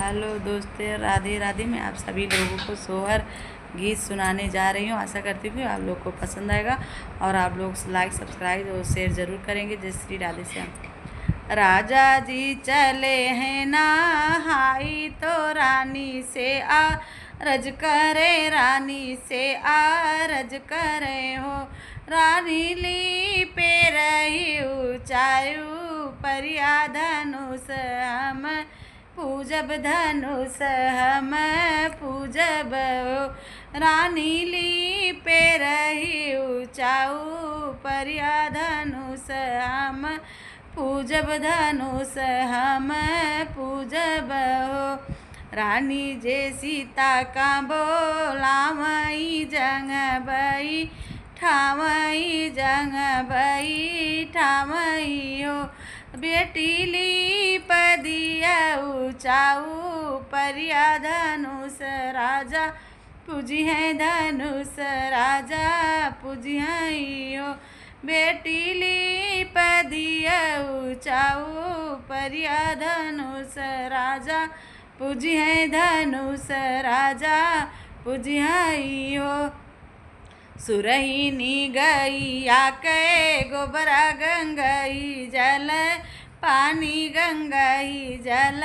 Hello दोस्तों, राधे राधे। मैं आप सभी लोगों को सोहर गीत सुनाने जा रही हूँ। आशा करती हूँ आप लोग को पसंद आएगा और आप लोग लाइक सब्सक्राइब और शेयर ज़रूर करेंगे। जय श्री राधे श्याम। राजा जी चले हैं नहाई तो रानी से आरज करे, रानी से आरज करे हो। रानी ली पे रही ऊंचायु परिया धनुष हम पूजब, धनुष हम पूजब हो। रानी ली पे रही ऊंचाऊ परिया धनुष हम पूजब, धनुष हम पूजब हो। रानी जे सीता का बोलावई जंग बई ठावई, जंग बई ठावई हो। बेटी ली पदिया ऊंचाऊ परिया धनुष राजा पूजी है, धनुष राजा पूजी है हो। बेटी ली पदिया ऊंचाऊ परिया धनुष राजा पूजी है, धनुष राजा पूजी है हो। सुरहिनी गई आके गोबरा गंगई जल पानी, गंगई जल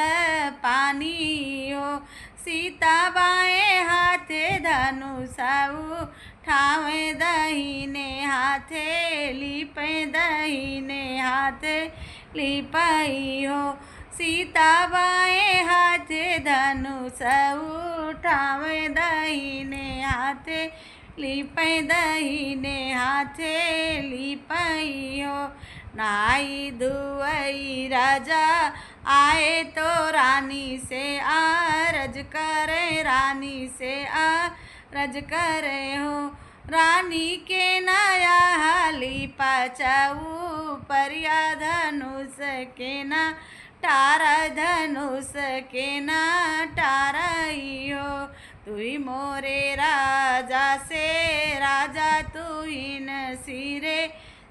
पानी हो। सीता बाएं हाथे धनुषाऊ ठावे दहीने हाथे लिपे, दहीने हाथे लिपाई हो। सीता बाएं हाथे धनुषाऊ ठावे दहीने हाथे लिपै, दहीने हाथे लिपई हो। नाई दुआई राजा आए तो रानी से आरज करे, रानी से आरज करे हो। रानी के नया हाली पाचाऊ परिया धनुष के ना टारा, धनुष के ना टारई हो। तुई मोरे राजा से राजा तू ही न सिरे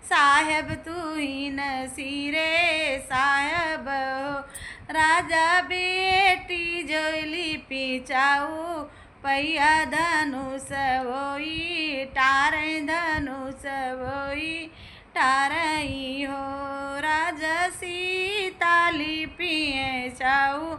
साहेब, तू ही न सिरे साहेब हो। राजा बेटी जोली पिचाऊ पैया धनुष वोई टारे, धनुष वोई टारई हो। राजा सीता लिपिए चाऊ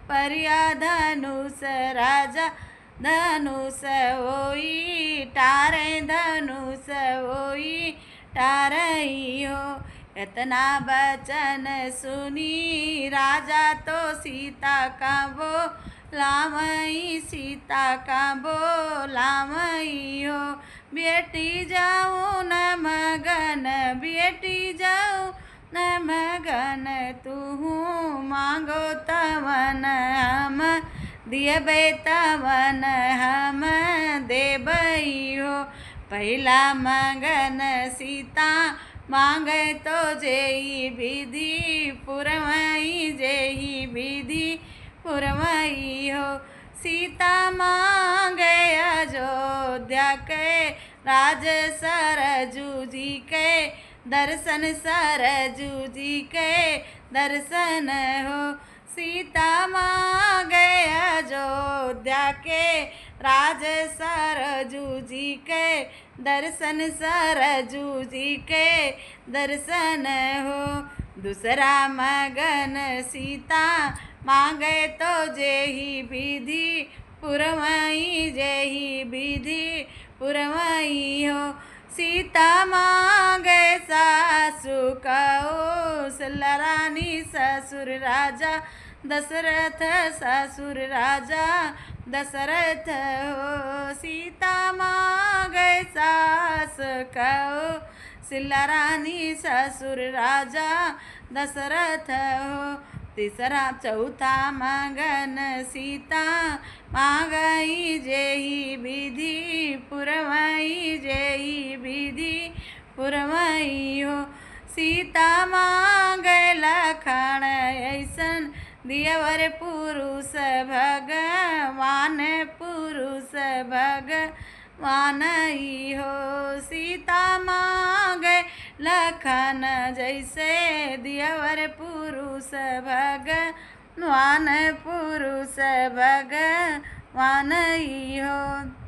परिया धनुष राजा धनुष वोई टारे, धनुष वोई टारई हो। इतना बचन सुनी राजा तो सीता का बोलावई, सीता का बोलावई हो। बेटी जाऊँ न मगन, बेटी जाऊँ न मगन तू मांगो तवन हम दियबे, तवन हम देबई हो। पहला मगन सीता मांगे तो जेही विधि पुरवई, जेही विधि पुरवई हो। सीता मांगे अयोध्या के राज सरजू जी के दर्शन, सरजू जी के दर्शन हो। सीता मांगे अयोध्या के राज सरजू जी के दर्शन, सरजू जी के दर्शन हो। दूसरा मगन सीता मांगे तो जेही विधि पुरवई, जेही विधि पुरवई हो। सीता मांगे सासु कौशल्या रानी, ससुर राजा दशरथ, ससुर राजा दशरथ हो। सीता मांगे सास कौशल्या रानी, ससुर राजा दशरथ हो। तीसरा चौथा मगन सीता मांगई जेही विधि पुरवई, जेही विधि पुरवई हो। सीता मांगे लखन ऐसन दियवर पुरुष भगवान, पुरुष भगवान हो। सीता मांगे लखन जैसे दियवर पुरुष भगवान वान पुरुष भगवान हो।